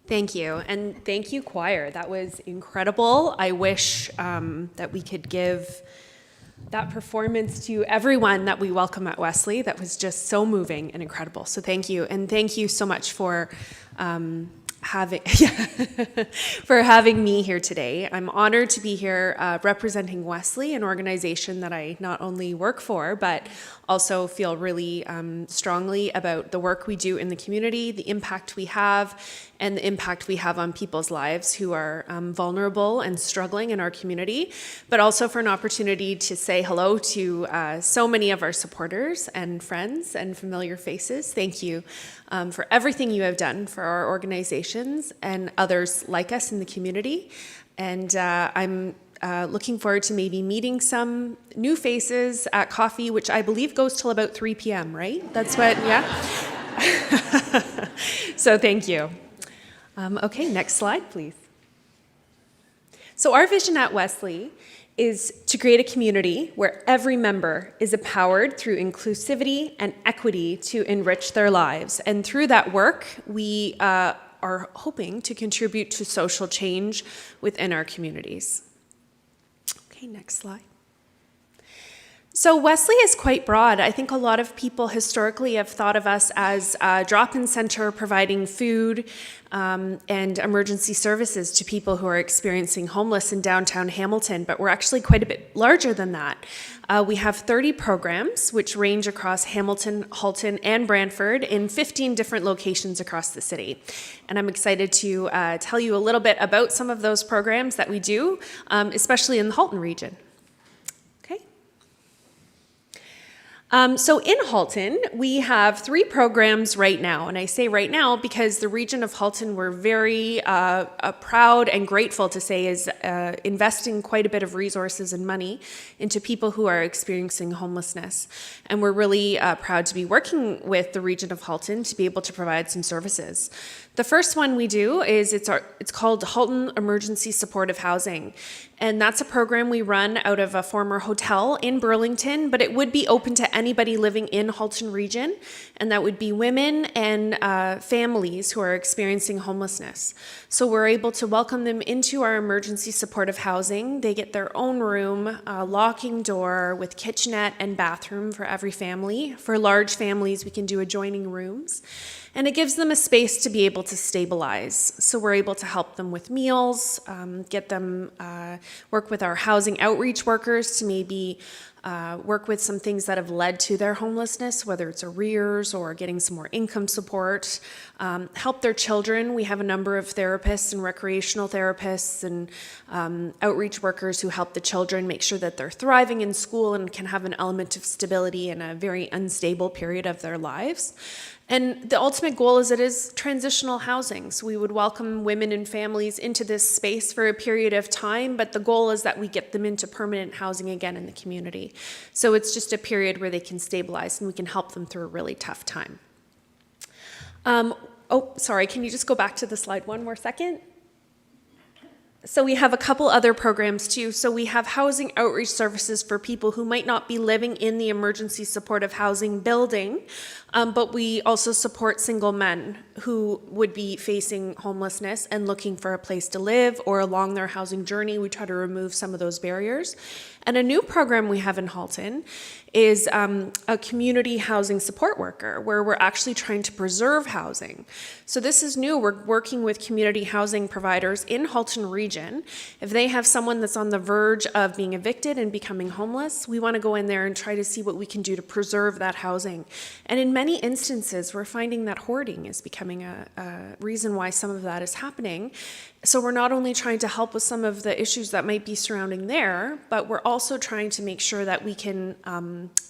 Thank you. And thank you, choir. That was incredible. I wish that we could give that performance to everyone that we welcome at Wesley. That was just so moving and incredible. So thank you. And thank you so much for having me here today. I'm honored to be here representing Wesley, an organization that I not only work for, but also feel really strongly about the work we do in the community, the impact we have, and the impact we have on people's lives who are vulnerable and struggling in our community, but also for an opportunity to say hello to so many of our supporters and friends and familiar faces. Thank you for everything you have done for our organizations and others like us in the community. And I'm looking forward to maybe meeting some new faces at coffee, which I believe goes till about 3 p.m., right? That's what, yeah? So thank you. Okay, next slide, please. So our vision at Wesley is to create a community where every member is empowered through inclusivity and equity to enrich their lives. And through that work, we are hoping to contribute to social change within our communities. Okay, next slide. So Wesley is quite broad. I think a lot of people historically have thought of us as a drop-in center providing food and emergency services to people who are experiencing homeless in downtown Hamilton, but we're actually quite a bit larger than that. We have 30 programs which range across Hamilton, Halton, and Brantford in 15 different locations across the city. And I'm excited to tell you a little bit about some of those programs that we do, especially in the Halton region. So in Halton, we have 3 programs right now, and I say right now because the region of Halton we're very proud and grateful to say is investing quite a bit of resources and money into people who are experiencing homelessness. And we're really proud to be working with the region of Halton to be able to provide some services. The first one we do is it's called Halton Emergency Supportive Housing. And that's a program we run out of a former hotel in Burlington, but it would be open to anybody living in Halton region, and that would be women and families who are experiencing homelessness. So we're able to welcome them into our emergency supportive housing. They get their own room, a locking door with kitchenette and bathroom for every family. For large families, we can do adjoining rooms. And it gives them a space to be able to stabilize. So we're able to help them with meals, get them work with our housing outreach workers to maybe work with some things that have led to their homelessness, whether it's arrears or getting some more income support, help their children. We have a number of therapists and recreational therapists and outreach workers who help the children make sure that they're thriving in school and can have an element of stability in a very unstable period of their lives. And the ultimate goal is it is transitional housing. So we would welcome women and families into this space for a period of time, but the goal is that we get them into permanent housing again in the community. So it's just a period where they can stabilize and we can help them through a really tough time. Can you just go back to the slide one more second? So we have a couple other programs too. So we have housing outreach services for people who might not be living in the emergency supportive housing building, but we also support single men who would be facing homelessness and looking for a place to live, or along their housing journey. We try to remove some of those barriers. And a new program we have in Halton is a community housing support worker, where we're actually trying to preserve housing. So this is new. We're working with community housing providers in Halton region. If they have someone that's on the verge of being evicted and becoming homeless, we want to go in there and try to see what we can do to preserve that housing. And in many instances, we're finding that hoarding is becoming a reason why some of that is happening. So we're not only trying to help with some of the issues that might be surrounding there, but we're also trying to make sure that we can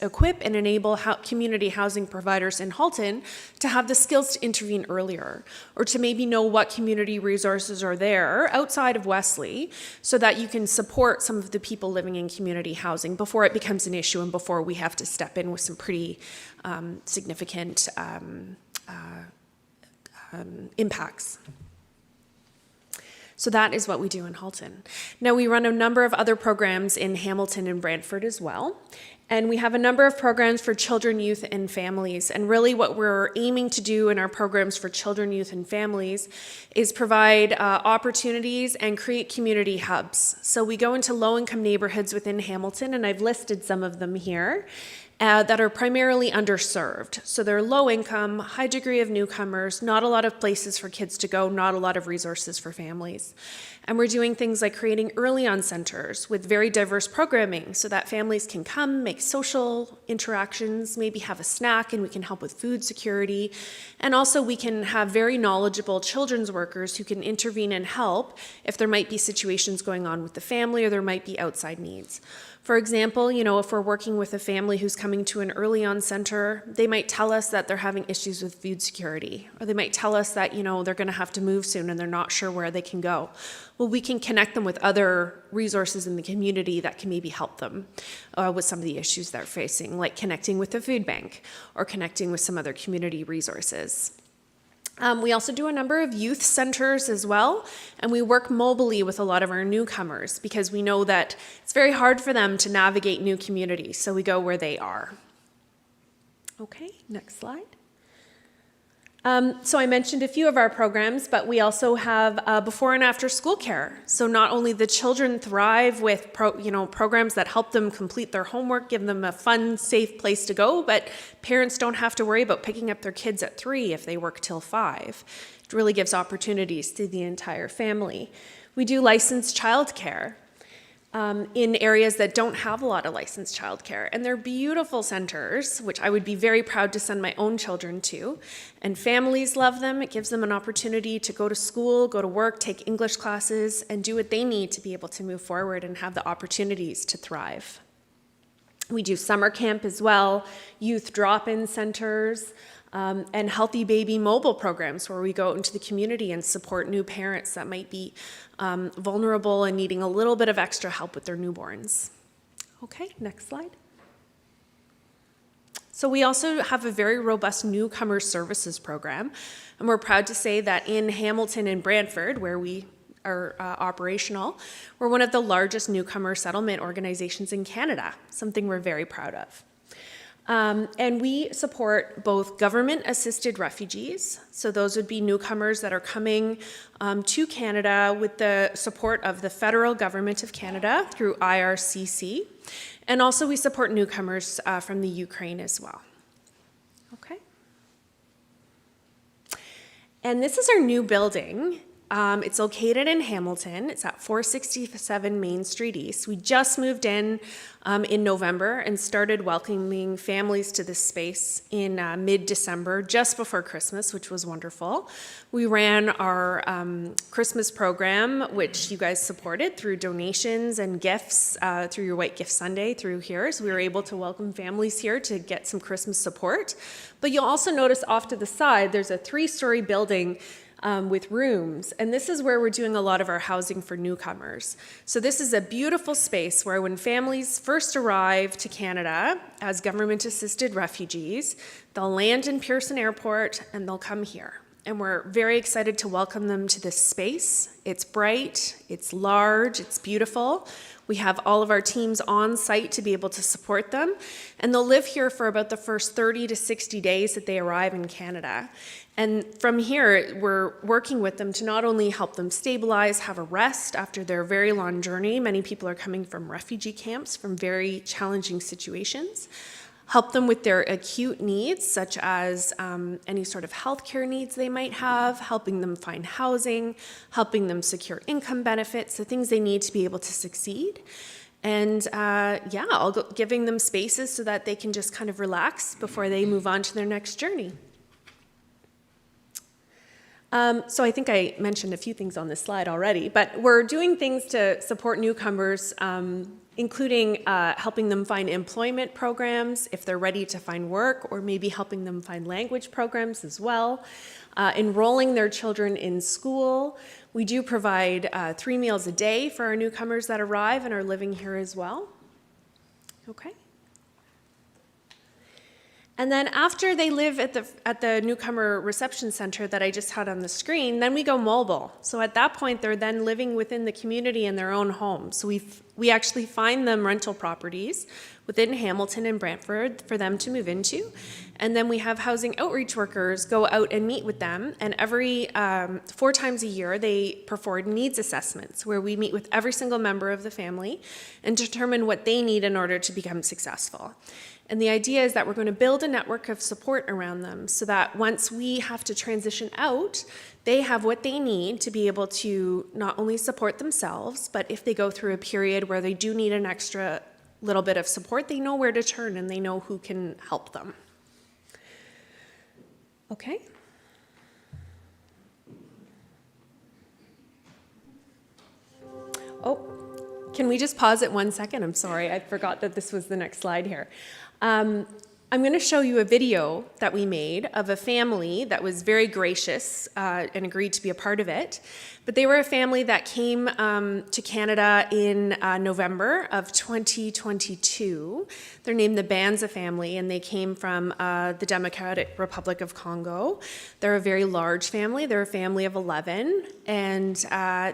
equip and enable community housing providers in Halton to have the skills to intervene earlier, or to maybe know what community resources are there outside of Wesley so that you can support some of the people living in community housing before it becomes an issue and before we have to step in with some pretty significant impacts. So that is what we do in Halton. Now we run a number of other programs in Hamilton and Brantford as well. And we have a number of programs for children, youth, and families. And really what we're aiming to do in our programs for children, youth, and families is provide opportunities and create community hubs. So we go into low-income neighborhoods within Hamilton, and I've listed some of them here, that are primarily underserved. So they're low income, high degree of newcomers, not a lot of places for kids to go, not a lot of resources for families. And we're doing things like creating early on centers with very diverse programming so that families can come, make social interactions, maybe have a snack, and we can help with food security. And also we can have very knowledgeable children's workers who can intervene and help if there might be situations going on with the family or there might be outside needs. For example, if we're working with a family who's coming to an early on center, they might tell us that they're having issues with food security, or they might tell us that, they're going to have to move soon and they're not sure where they can go. Well, we can connect them with other resources in the community that can maybe help them with some of the issues they're facing, like connecting with the food bank or connecting with some other community resources. We also do a number of youth centers as well, and we work mobily with a lot of our newcomers because we know that it's very hard for them to navigate new communities, so we go where they are. Okay, next slide. So I mentioned a few of our programs, but we also have before and after school care. So not only the children thrive with programs that help them complete their homework, give them a fun, safe place to go, but parents don't have to worry about picking up their kids at 3 if they work till 5. It really gives opportunities to the entire family. We do licensed childcare in areas that don't have a lot of licensed childcare. And they're beautiful centers, which I would be very proud to send my own children to. And families love them. It gives them an opportunity to go to school, go to work, take English classes, and do what they need to be able to move forward and have the opportunities to thrive. We do summer camp as well, youth drop-in centers, and healthy baby mobile programs where we go out into the community and support new parents that might be vulnerable and needing a little bit of extra help with their newborns. Okay, next slide. So we also have a very robust newcomer services program, and we're proud to say that in Hamilton and Brantford, where we are operational, we're one of the largest newcomer settlement organizations in Canada, something we're very proud of. And we support both government-assisted refugees, so those would be newcomers that are coming to Canada with the support of the federal government of Canada through IRCC, and also we support newcomers from the Ukraine as well. Okay. And this is our new building. It's located in Hamilton. It's at 467 Main Street East. We just moved in November and started welcoming families to this space in mid-December, just before Christmas, which was wonderful. We ran our Christmas program, which you guys supported through donations and gifts through your White Gift Sunday through here. So we were able to welcome families here to get some Christmas support. But you'll also notice off to the side, there's a 3-story building with rooms, and this is where we're doing a lot of our housing for newcomers. So this is a beautiful space where when families first arrive to Canada as government-assisted refugees, they'll land in Pearson Airport and they'll come here. And we're very excited to welcome them to this space. It's bright, it's large, it's beautiful. We have all of our teams on site to be able to support them, and they'll live here for about the first 30 to 60 days that they arrive in Canada. And from here, we're working with them to not only help them stabilize, have a rest after their very long journey. Many people are coming from refugee camps, from very challenging situations. Help them with their acute needs, such as any sort of healthcare needs they might have, helping them find housing, helping them secure income benefits, the things they need to be able to succeed. And giving them spaces so that they can just kind of relax before they move on to their next journey. So I think I mentioned a few things on this slide already, but we're doing things to support newcomers, including helping them find employment programs if they're ready to find work, or maybe helping them find language programs as well, enrolling their children in school. We do provide 3 meals a day for our newcomers that arrive and are living here as well. Okay. And then after they live at the newcomer reception center that I just had on the screen, then we go mobile. So at that point, they're then living within the community in their own home. So we actually find them rental properties within Hamilton and Brantford for them to move into. And then we have housing outreach workers go out and meet with them. And every 4 times a year, they perform needs assessments where we meet with every single member of the family and determine what they need in order to become successful. And the idea is that we're going to build a network of support around them so that once we have to transition out, they have what they need to be able to not only support themselves, but if they go through a period where they do need an extra little bit of support, they know where to turn and they know who can help them. Okay. Oh, can we just pause it 1 second? I'm sorry, I forgot that this was the next slide here. I'm going to show you a video that we made of a family that was very gracious and agreed to be a part of it. But they were a family that came to Canada in November of 2022. They're named the Banza family, and they came from the Democratic Republic of Congo. They're a very large family. They're a family of 11, and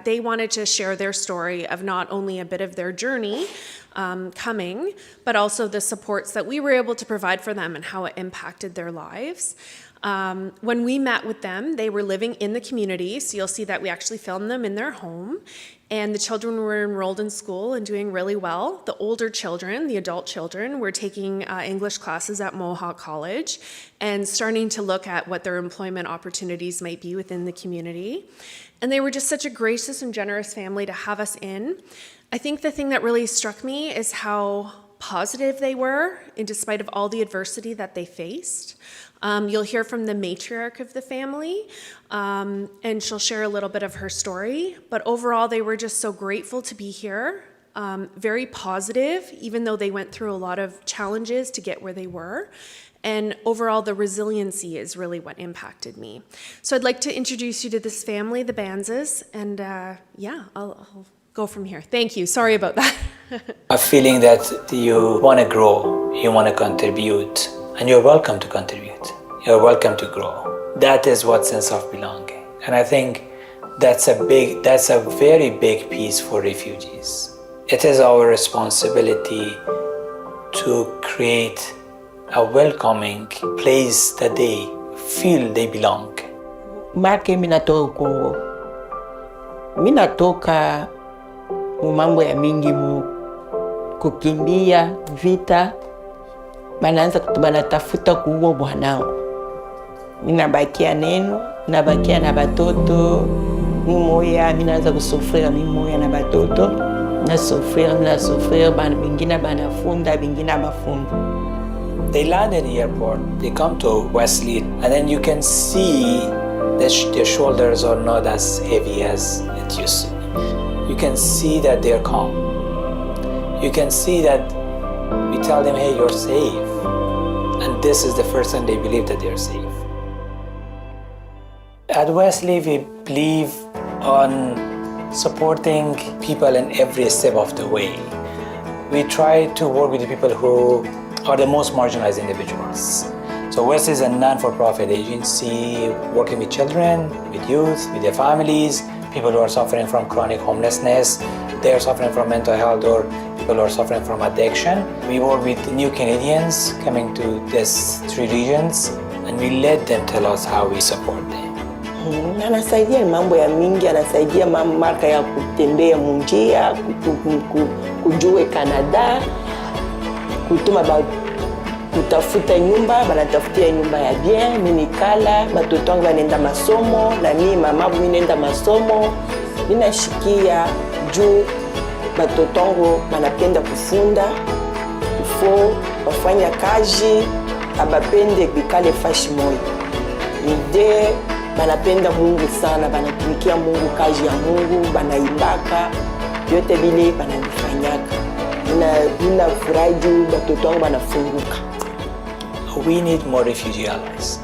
they wanted to share their story of not only a bit of their journey coming, but also the supports that we were able to provide for them and how it impacted their lives. When we met with them, they were living in the community, so you'll see that we actually filmed them in their home, and the children were enrolled in school and doing really well. The older children, the adult children, were taking English classes at Mohawk College and starting to look at what their employment opportunities might be within the community. And they were just such a gracious and generous family to have us in. I think the thing that really struck me is how positive they were, in despite of all the adversity that they faced. You'll hear from the matriarch of the family, and she'll share a little bit of her story. But overall, they were just so grateful to be here, very positive, even though they went through a lot of challenges to get where they were. And overall, the resiliency is really what impacted me. So I'd like to introduce you to this family, the Banzas, and I'll go from here. Thank you. Sorry about that. A feeling that you want to grow, you want to contribute, and you're welcome to contribute. You're welcome to grow. That is what sense of belonging. And I think that's a very big piece for refugees. It is our responsibility to create a welcoming place that they feel they belong. Make minatoka Kongo. Minatoka mambo ya mingi kukimbia vita, banatafuta kuua bwanangu. Minabakia neno, nabakia na batoto, mimoya, minaanza kusufria mimoya na batoto, na sufrir, bingina banafunda, bingina bafunda. They land in the airport, they come to Wesley, and then you can see that their shoulders are not as heavy as it used to be. You can see that they're calm. You can see that we tell them, hey, you're safe. And this is the first time they believe that they're safe. At Wesley, we believe on supporting people in every step of the way. We try to work with the people who are the most marginalized individuals. So Wesley is a non-for-profit agency working with children, with youth, with their families, people who are suffering from chronic homelessness, they are suffering from mental health, or people who are suffering from addiction. We work with new Canadians coming to these 3 regions, and we let them tell us how we support them. Anasaidia mambo ya mingi, anasaidia marka ya kutembea munjia, kujue Canada, kutuma kutafuta nyumba, banatafutia nyumba ya bien, minikala, batoto wangu banenda masomo, na mimi mama mimi nenda masomo. Ninashikia juu batoto wangu banapenda kufunda, ifo wafanya kazi, abapende bikale fashi moyo. Ide banapenda Mungu sana, banatumikia Mungu, kazi ya Mungu, banaibaka, yote bile bananifanyaka. Nina furahi juu batoto wangu banafunguka. We need more refugee allies.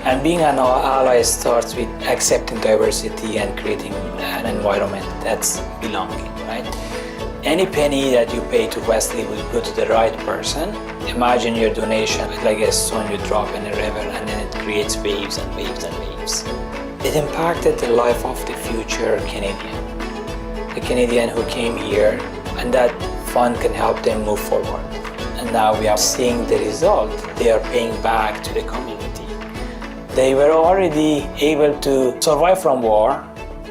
And being an ally starts with accepting diversity and creating an environment that's belonging, right? Any penny that you pay to Wesley will go to the right person. Imagine your donation like a stone you drop in a river, and then it creates waves and waves and waves. It impacted the life of the future Canadian. The Canadian who came here, and that fund can help them move forward. And now we are seeing the result. They are paying back to the community. They were already able to survive from war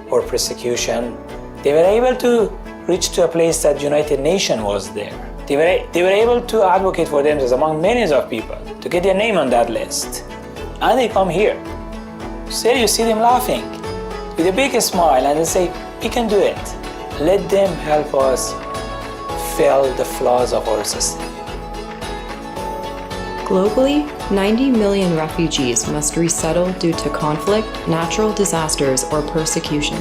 or persecution. They were able to reach to a place that United Nations was there. They were able to advocate for themselves among millions of people to get their name on that list. And they come here. So you see them laughing with a big smile, and they say, we can do it. Let them help us fill the flaws of our system. Globally, 90 million refugees must resettle due to conflict, natural disasters, or persecution.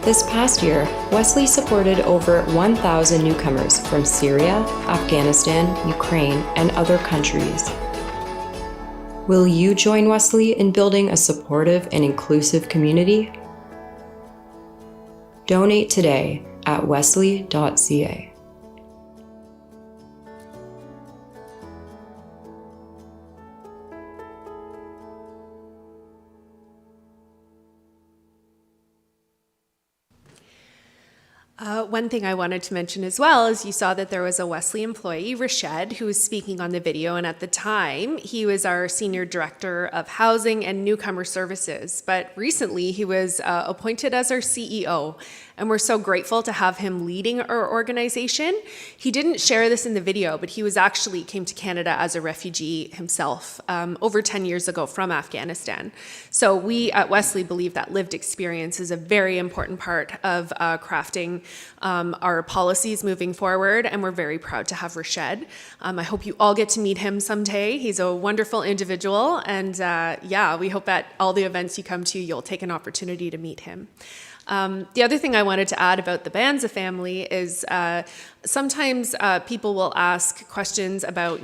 This past year, Wesley supported over 1,000 newcomers from Syria, Afghanistan, Ukraine, and other countries. Will you join Wesley in building a supportive and inclusive community? Donate today at wesley.ca. One thing I wanted to mention as well is you saw that there was a Wesley employee, Rashid, who was speaking on the video, and at the time he was our Senior Director of Housing and Newcomer Services, but recently he was appointed as our CEO, and we're so grateful to have him leading our organization. He didn't share this in the video, but he came to Canada as a refugee himself over 10 years ago from Afghanistan. So we at Wesley believe that lived experience is a very important part of crafting our policies moving forward, and we're very proud to have Rashid. I hope you all get to meet him someday. He's a wonderful individual, and we hope at all the events you come to, you'll take an opportunity to meet him. The other thing I wanted to add about the Banza family is sometimes people will ask questions about,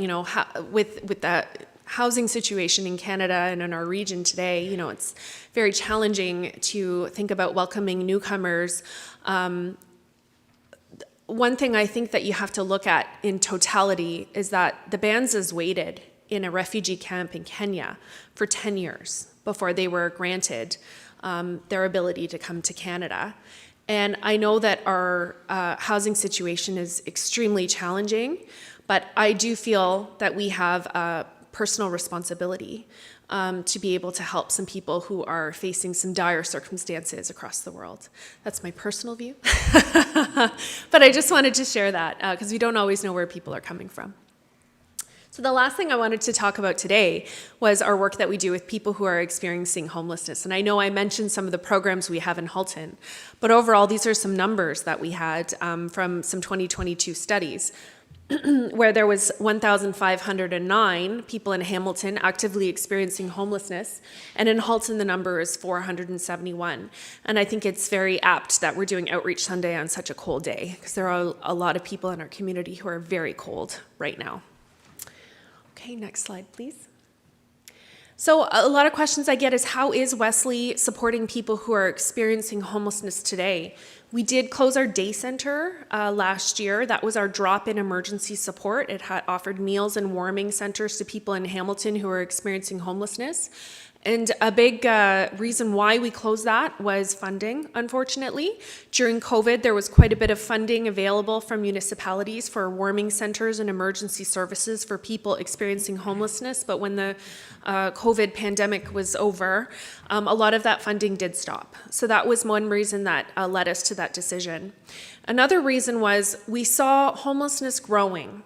with the housing situation in Canada and in our region today, it's very challenging to think about welcoming newcomers. One thing I think that you have to look at in totality is that the Banzas waited in a refugee camp in Kenya for 10 years before they were granted their ability to come to Canada. And I know that our housing situation is extremely challenging, but I do feel that we have a personal responsibility to be able to help some people who are facing some dire circumstances across the world. That's my personal view. But I just wanted to share that because we don't always know where people are coming from. So the last thing I wanted to talk about today was our work that we do with people who are experiencing homelessness. And I know I mentioned some of the programs we have in Halton, but overall, these are some numbers that we had from some 2022 studies where there was 1,509 people in Hamilton actively experiencing homelessness, and in Halton the number is 471. And I think it's very apt that we're doing Outreach Sunday on such a cold day, because there are a lot of people in our community who are very cold right now. Okay, next slide, please. So a lot of questions I get is, how is Wesley supporting people who are experiencing homelessness today? We did close our day center last year. That was our drop-in emergency support. It had offered meals and warming centers to people in Hamilton who are experiencing homelessness. And a big reason why we closed that was funding, unfortunately. During COVID, there was quite a bit of funding available from municipalities for warming centers and emergency services for people experiencing homelessness. But when the COVID pandemic was over, a lot of that funding did stop. So that was one reason that led us to that decision. Another reason was we saw homelessness growing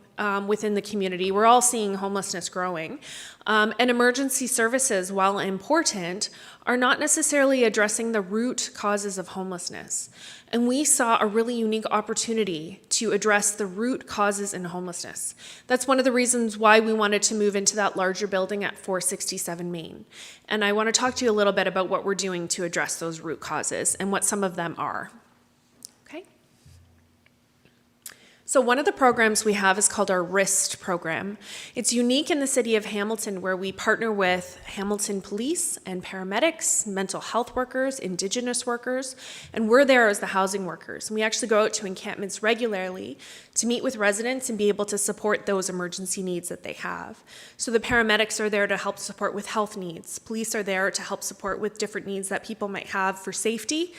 within the community. We're all seeing homelessness growing. And emergency services, while important, are not necessarily addressing the root causes of homelessness. And we saw a really unique opportunity to address the root causes in homelessness. That's one of the reasons why we wanted to move into that larger building at 467 Main. And I want to talk to you a little bit about what we're doing to address those root causes and what some of them are. So one of the programs we have is called our WRIST program. It's unique in the city of Hamilton, where we partner with Hamilton police and paramedics, mental health workers, Indigenous workers, and we're there as the housing workers. And we actually go out to encampments regularly to meet with residents and be able to support those emergency needs that they have. So the paramedics are there to help support with health needs. Police are there to help support with different needs that people might have for safety.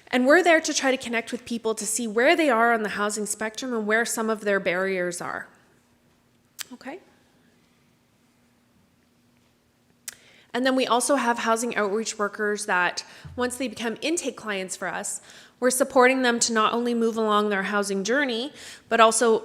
And we're there to try to connect with people to see where they are on the housing spectrum and where some of their barriers are. Okay. And then we also have housing outreach workers that, once they become intake clients for us, we're supporting them to not only move along their housing journey, but also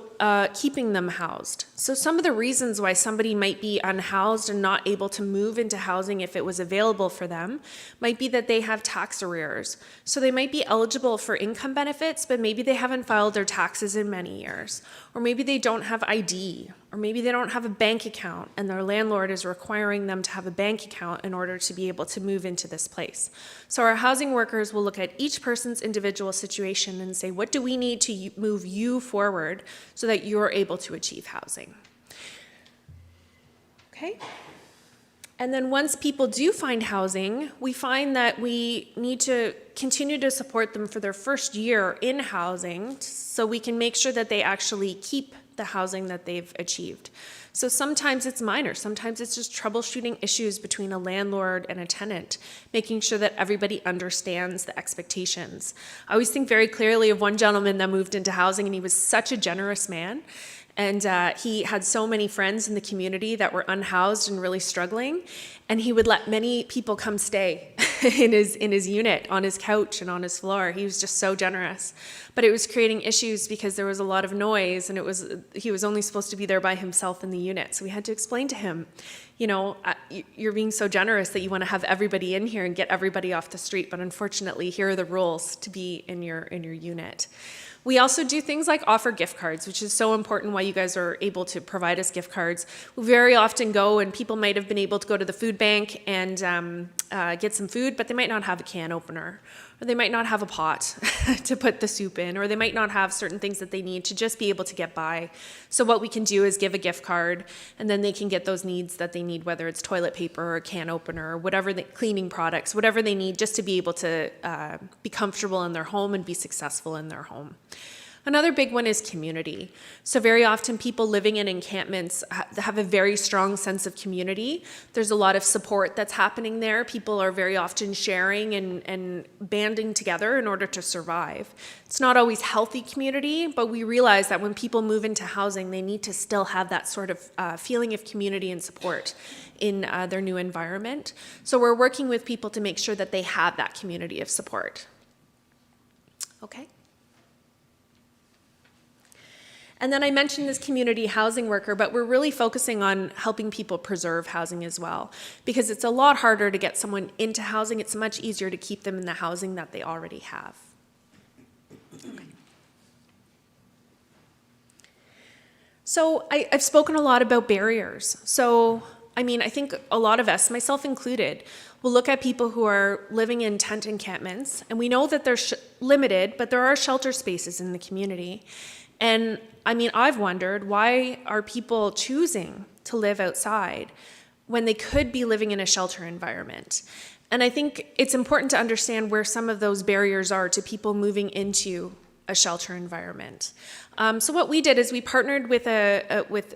keeping them housed. So some of the reasons why somebody might be unhoused and not able to move into housing if it was available for them might be that they have tax arrears. So they might be eligible for income benefits, but maybe they haven't filed their taxes in many years. Or maybe they don't have ID, or maybe they don't have a bank account and their landlord is requiring them to have a bank account in order to be able to move into this place. So our housing workers will look at each person's individual situation and say, what do we need to move you forward so that you're able to achieve housing? Okay. And then once people do find housing, we find that we need to continue to support them for their first year in housing so we can make sure that they actually keep the housing that they've achieved. So sometimes it's minor, sometimes it's just troubleshooting issues between a landlord and a tenant, making sure that everybody understands the expectations. I always think very clearly of one gentleman that moved into housing, and he was such a generous man. And he had so many friends in the community that were unhoused and really struggling. And he would let many people come stay in his unit, on his couch and on his floor. He was just so generous. But it was creating issues because there was a lot of noise, and he was only supposed to be there by himself in the unit. So we had to explain to him, you know, you're being so generous that you want to have everybody in here and get everybody off the street. But unfortunately, here are the rules to be in your unit. We also do things like offer gift cards, which is so important why you guys are able to provide us gift cards. We very often go, and people might have been able to go to the food bank and get some food, but they might not have a can opener, or they might not have a pot to put the soup in, or they might not have certain things that they need to just be able to get by. So what we can do is give a gift card, and then they can get those needs that they need, whether it's toilet paper or a can opener, or whatever, cleaning products, whatever they need, just to be able to be comfortable in their home and be successful in their home. Another big one is community. So very often people living in encampments have a very strong sense of community. There's a lot of support that's happening there. People are very often sharing and banding together in order to survive. It's not always healthy community, but we realize that when people move into housing, they need to still have that sort of feeling of community and support in their new environment. So we're working with people to make sure that they have that community of support. Okay. And then I mentioned this community housing worker, but we're really focusing on helping people preserve housing as well, because it's a lot harder to get someone into housing. It's much easier to keep them in the housing that they already have. Okay. So I've spoken a lot about barriers. So, I mean, I think a lot of us, myself included, will look at people who are living in tent encampments, and we know that they're limited, but there are shelter spaces in the community. And I mean, I've wondered, why are people choosing to live outside when they could be living in a shelter environment? And I think it's important to understand where some of those barriers are to people moving into a shelter environment. So what we did is we partnered with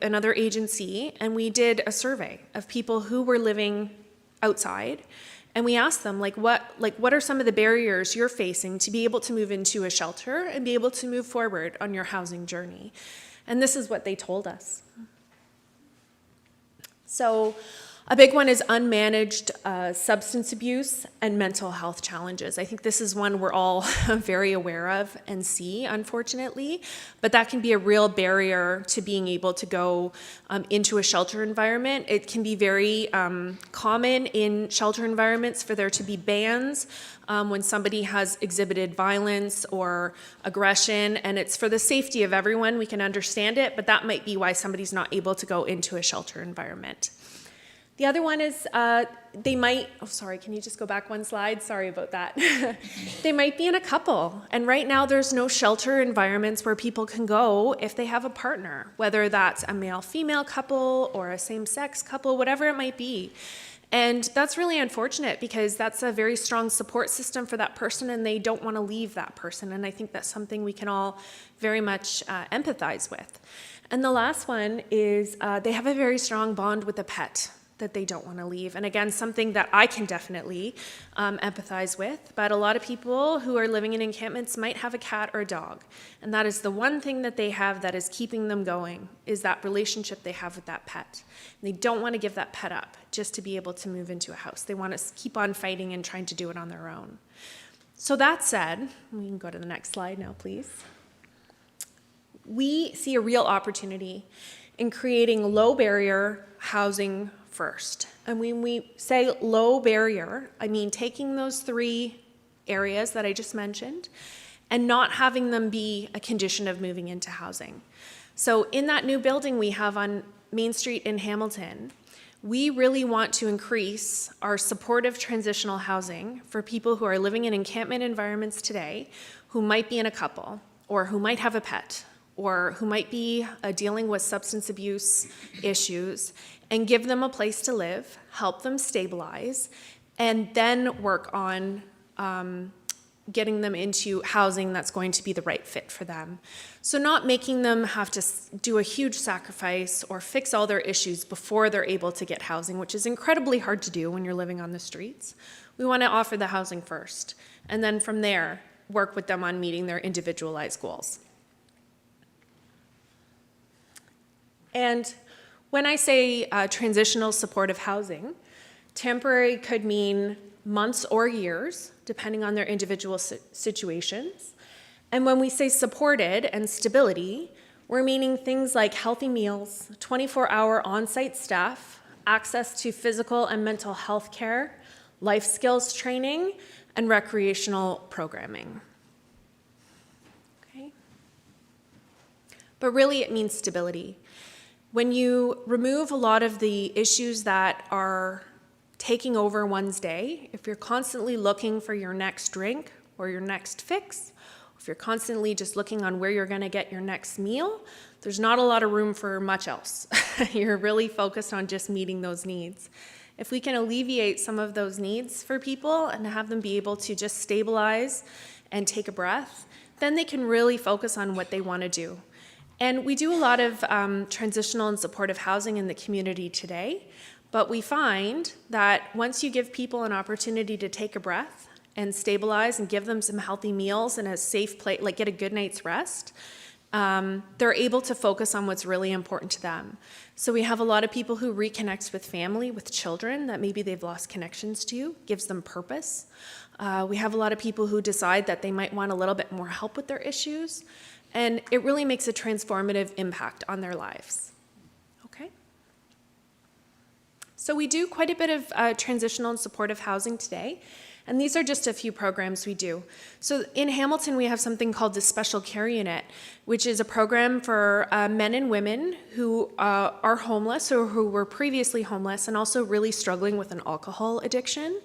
another agency, and we did a survey of people who were living outside. And we asked them, what are some of the barriers you're facing to be able to move into a shelter and be able to move forward on your housing journey? And this is what they told us. So a big one is unmanaged substance abuse and mental health challenges. I think this is one we're all very aware of and see, unfortunately, but that can be a real barrier to being able to go into a shelter environment. It can be very common in shelter environments for there to be bans when somebody has exhibited violence or aggression, and it's for the safety of everyone. We can understand it, but that might be why somebody's not able to go into a shelter environment. The other one is they might, oh, sorry, can you just go back one slide? Sorry about that. They might be in a couple. And right now there's no shelter environments where people can go if they have a partner, whether that's a male-female couple or a same-sex couple, whatever it might be. And that's really unfortunate because that's a very strong support system for that person and they don't want to leave that person. And I think that's something we can all very much empathize with. And the last one is they have a very strong bond with a pet that they don't want to leave. And again, something that I can definitely empathize with, but a lot of people who are living in encampments might have a cat or a dog. And that is the one thing that they have that is keeping them going, is that relationship they have with that pet. And they don't want to give that pet up just to be able to move into a house. They want to keep on fighting and trying to do it on their own. So that said, we can go to the next slide now, please. We see a real opportunity in creating low barrier housing first. And when we say low barrier, I mean taking those 3 areas that I just mentioned and not having them be a condition of moving into housing. So in that new building we have on Main Street in Hamilton, we really want to increase our supportive transitional housing for people who are living in encampment environments today, who might be in a couple, or who might have a pet, or who might be dealing with substance abuse issues, and give them a place to live, help them stabilize, and then work on getting them into housing that's going to be the right fit for them. So not making them have to do a huge sacrifice or fix all their issues before they're able to get housing, which is incredibly hard to do when you're living on the streets. We want to offer the housing first, and then from there, work with them on meeting their individualized goals. And when I say transitional supportive housing, temporary could mean months or years, depending on their individual situations. And when we say supported and stability, we're meaning things like healthy meals, 24-hour on-site staff, access to physical and mental health care, life skills training, and recreational programming. Okay? But really, it means stability. When you remove a lot of the issues that are taking over one's day, if you're constantly looking for your next drink or your next fix, if you're constantly just looking on where you're going to get your next meal, there's not a lot of room for much else. You're really focused on just meeting those needs. If we can alleviate some of those needs for people and have them be able to just stabilize and take a breath, then they can really focus on what they want to do. And we do a lot of transitional and supportive housing in the community today, but we find that once you give people an opportunity to take a breath and stabilize and give them some healthy meals and a safe place, like get a good night's rest, they're able to focus on what's really important to them. So we have a lot of people who reconnect with family, with children that maybe they've lost connections to, gives them purpose. We have a lot of people who decide that they might want a little bit more help with their issues, and it really makes a transformative impact on their lives. Okay? So we do quite a bit of transitional and supportive housing today, and these are just a few programs we do. So in Hamilton, we have something called the Special Care Unit, which is a program for men and women who are homeless or who were previously homeless and also really struggling with an alcohol addiction.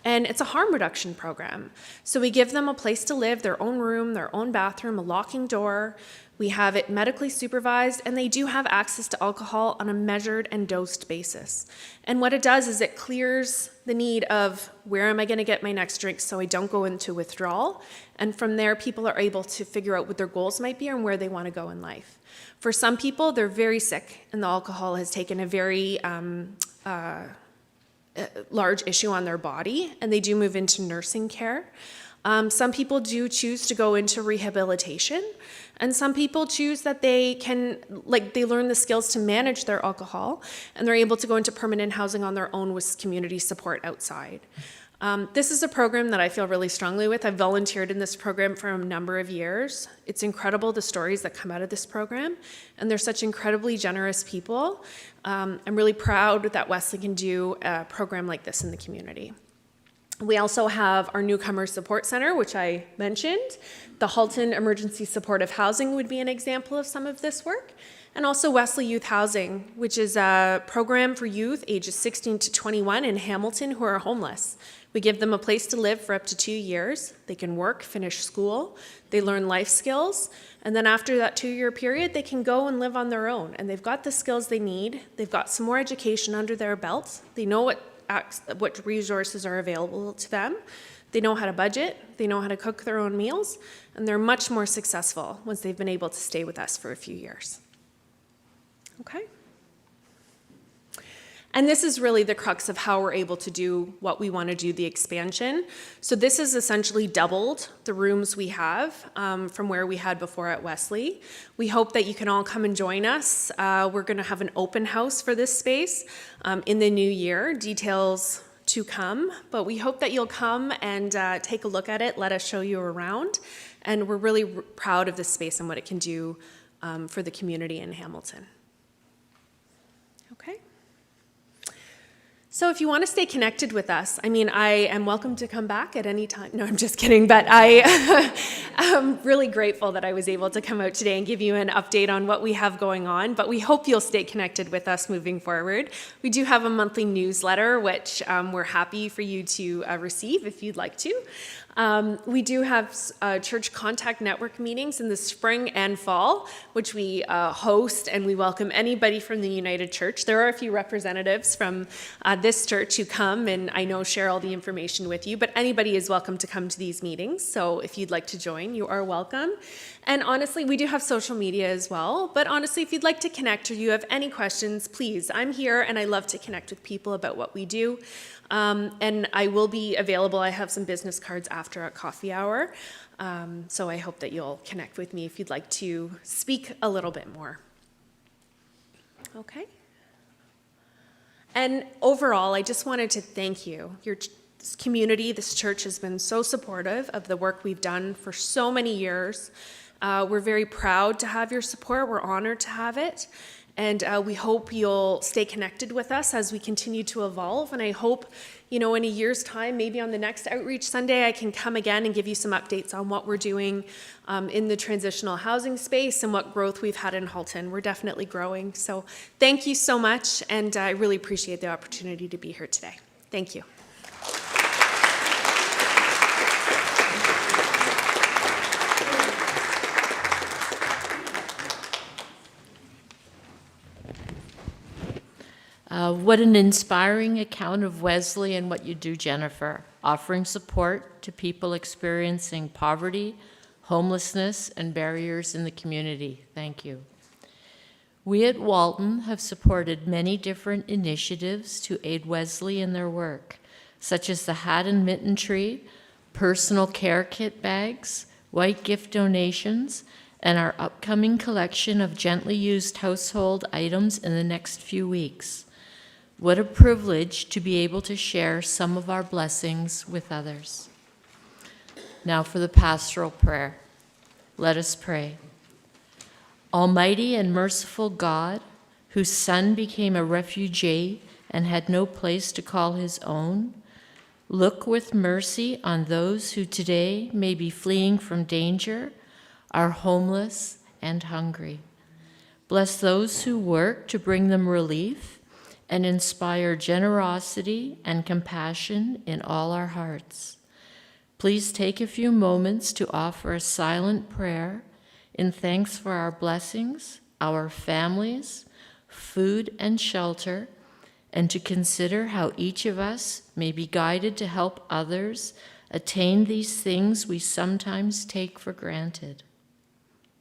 And it's a harm reduction program. So we give them a place to live, their own room, their own bathroom, a locking door. We have it medically supervised, and they do have access to alcohol on a measured and dosed basis. And what it does is it clears the need of where am I going to get my next drink so I don't go into withdrawal. And from there, people are able to figure out what their goals might be and where they want to go in life. For some people, they're very sick, and the alcohol has taken a very large issue on their body, and they do move into nursing care. Some people do choose to go into rehabilitation, and some people choose that they can, they learn the skills to manage their alcohol, and they're able to go into permanent housing on their own with community support outside. This is a program that I feel really strongly with. I've volunteered in this program for a number of years. It's incredible the stories that come out of this program, and they're such incredibly generous people. I'm really proud that Wesley can do a program like this in the community. We also have our Newcomer Support Center, which I mentioned. The Halton Emergency Supportive Housing would be an example of some of this work. And also Wesley Youth Housing, which is a program for youth ages 16 to 21 in Hamilton who are homeless. We give them a place to live for up to 2 years. They can work, finish school, they learn life skills, and then after that 2-year period, they can go and live on their own. And they've got the skills they need. They've got some more education under their belts. They know what resources are available to them. They know how to budget. They know how to cook their own meals. And they're much more successful once they've been able to stay with us for a few years. Okay? And this is really the crux of how we're able to do what we want to do, the expansion. So this has essentially doubled the rooms we have from where we had before at Wesley. We hope that you can all come and join us. We're going to have an open house for this space in the new year. Details to come, but we hope that you'll come and take a look at it, let us show you around. And we're really proud of this space and what it can do for the community in Hamilton. Okay. So if you want to stay connected with us, I mean, I am welcome to come back at any time. No, I'm just kidding, but I am really grateful that I was able to come out today and give you an update on what we have going on, but we hope you'll stay connected with us moving forward. We do have a monthly newsletter, which we're happy for you to receive if you'd like to. We do have church contact network meetings in the spring and fall, which we host, and we welcome anybody from the United Church. There are a few representatives from this church who come and I know share all the information with you, but anybody is welcome to come to these meetings. So if you'd like to join, you are welcome. And honestly, we do have social media as well, but honestly, if you'd like to connect or you have any questions, please, I'm here and I love to connect with people about what we do. And I will be available. I have some business cards after a coffee hour. So I hope that you'll connect with me if you'd like to speak a little bit more. Okay. And overall, I just wanted to thank you. This community, this church has been so supportive of the work we've done for so many years. We're very proud to have your support. We're honored to have it. And we hope you'll stay connected with us as we continue to evolve. And I hope, in a year's time, maybe on the next Outreach Sunday, I can come again and give you some updates on what we're doing in the transitional housing space and what growth we've had in Halton. We're definitely growing. So thank you so much. And I really appreciate the opportunity to be here today. Thank you. What an inspiring account of Wesley and what you do, Jennifer, offering support to people experiencing poverty, homelessness, and barriers in the community. Thank you. We at Walton have supported many different initiatives to aid Wesley in their work, such as the Hat and Mitten Tree, personal care kit bags, white gift donations, and our upcoming collection of gently used household items in the next few weeks. What a privilege to be able to share some of our blessings with others. Now for the pastoral prayer. Let us pray. Almighty and merciful God, whose Son became a refugee and had no place to call his own, look with mercy on those who today may be fleeing from danger, are homeless and hungry. Bless those who work to bring them relief and inspire generosity and compassion in all our hearts. Please take a few moments to offer a silent prayer in thanks for our blessings, our families, food and shelter, and to consider how each of us may be guided to help others attain these things we sometimes take for granted.